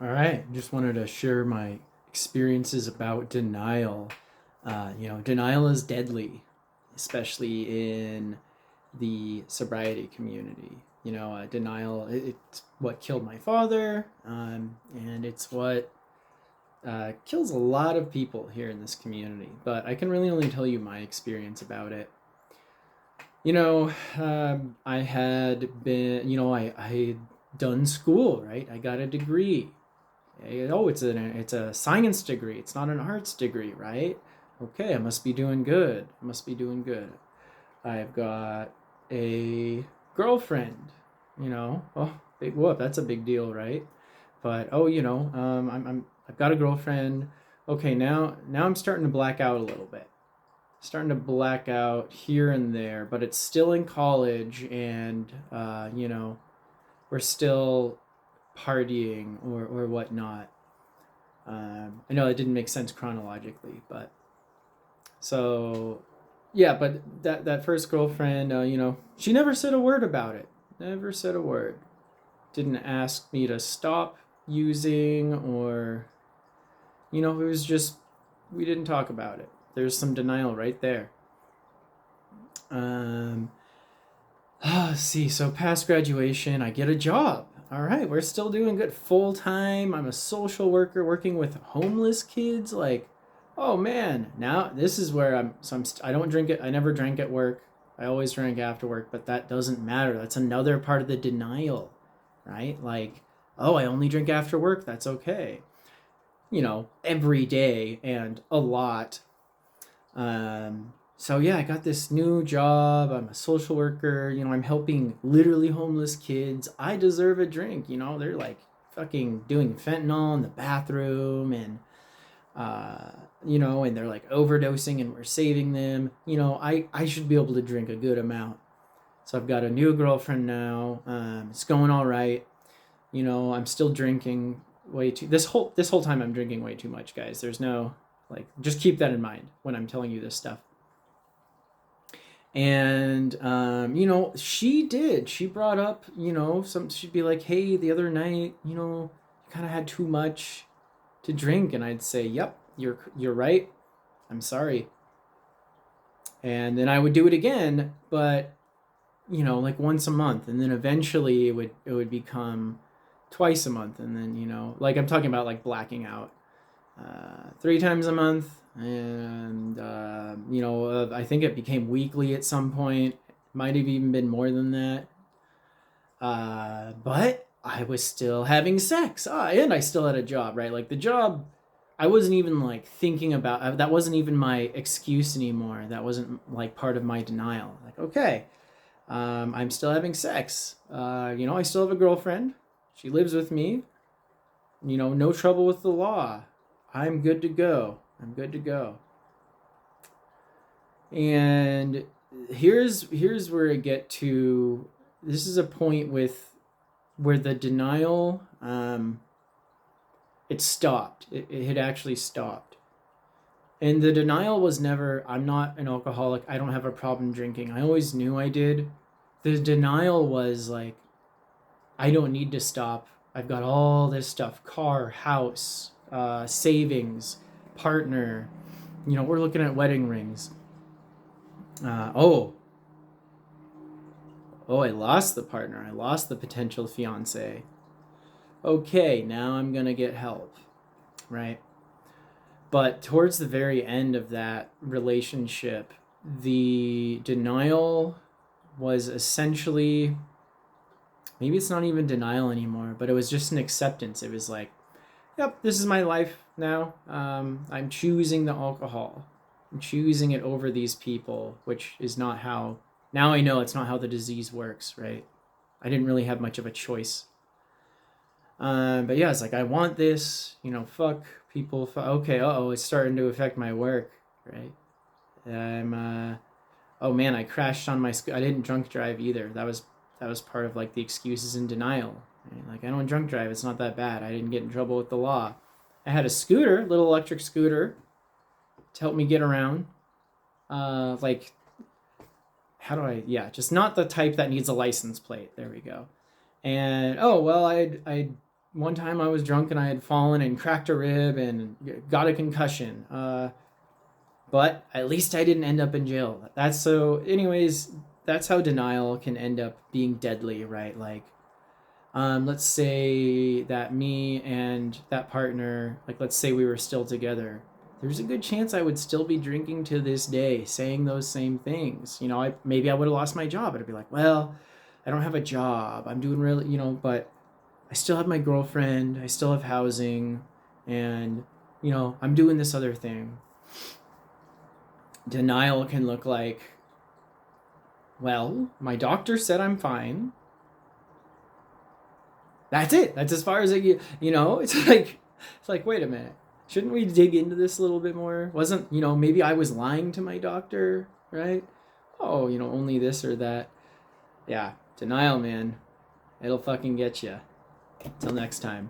All right, just wanted to share my experiences about denial. Denial is deadly, especially in the sobriety community. Denial, it's what killed my father, and it's what kills a lot of people here in this community. But I can really only tell you my experience about it. I had been, I had done school, right? I got a degree. Oh, it's a science degree. It's not an arts degree, right? Okay, I must be doing good. I must be doing good. I've got a girlfriend. Oh, big whoop. That's a big deal, right? But oh, I've got a girlfriend. Okay, now I'm starting to black out a little bit. Starting to black out here and there, but it's still in college, and we're still partying or whatnot. I know it didn't make sense chronologically, but so yeah. But that first girlfriend, she never said a word about it. Never said a word. Didn't ask me to stop using, or it was just we didn't talk about it. There's some denial right there. Um, see, so past graduation, I get a job. All right, we're still doing good. Full time. I'm a social worker working with homeless kids. Like, oh man, now this is where I'm. So I don't drink it. I never drank at work. I always drank after work, but that doesn't matter. That's another part of the denial, right? Like, oh, I only drink after work. That's okay. Every day and a lot. So yeah, I got this new job. I'm a social worker. I'm helping literally homeless kids. I deserve a drink. They're like fucking doing fentanyl in the bathroom, and uh, and they're like overdosing, and we're saving them. I should be able to drink a good amount. So I've got a new girlfriend now. It's going all right. I'm still drinking way too. This whole time I'm drinking way too much, guys. There's no, like, just keep that in mind when I'm telling you this stuff. And she brought up, she'd be like, hey, the other night, you kind of had too much to drink, and I'd say, yep, you're right, I'm sorry. And then I would do it again, but like once a month, and then eventually it would become twice a month, and then like I'm talking about like blacking out 3 times a month, and I think it became weekly at some point. Might have even been more than that. But I was still having sex, and I still had a job, right? Like the job, I wasn't even like thinking about. That wasn't even my excuse anymore. That wasn't like part of my denial. Like, okay, I'm still having sex. I still have a girlfriend. She lives with me. No trouble with the law. I'm good to go. I'm good to go. And here's where I get to. This is a point with where the denial, it stopped. It had actually stopped. And the denial was never, I'm not an alcoholic. I don't have a problem drinking. I always knew I did. The denial was like, I don't need to stop. I've got all this stuff: car, house, savings, partner. We're looking at wedding rings. Oh, I lost the partner. I lost the potential fiance. Okay, now I'm going to get help, right? But towards the very end of that relationship, the denial was essentially, maybe it's not even denial anymore, but it was just an acceptance. It was like, yep, this is my life now. I'm choosing the alcohol. I'm choosing it over these people, which is not how. Now I know it's not how the disease works, right? I didn't really have much of a choice. But yeah, it's like I want this. Fuck people. Okay, oh, it's starting to affect my work, right? I'm. Oh man, I crashed on my. I didn't drunk drive either. That was part of like the excuses and denial. Right? Like, I don't drunk drive. It's not that bad. I didn't get in trouble with the law. I had a scooter, little electric scooter, to help me get around. Like, how do I? Yeah, just not the type that needs a license plate. There we go. And oh well, I'd one time I was drunk and I had fallen and cracked a rib and got a concussion. But at least I didn't end up in jail. That's so, anyways, that's how denial can end up being deadly, right? Like, let's say that me and that partner, like, let's say we were still together. There's a good chance I would still be drinking to this day, saying those same things. You know, maybe I would have lost my job. I'd be like, well, I don't have a job. I'm doing really, but I still have my girlfriend. I still have housing. And, I'm doing this other thing. Denial can look like, well, my doctor said I'm fine. That's it. That's as far as it's like, wait a minute. Shouldn't we dig into this a little bit more? Wasn't, maybe I was lying to my doctor, right? Oh, only this or that. Yeah, denial, man. It'll fucking get you. Till next time.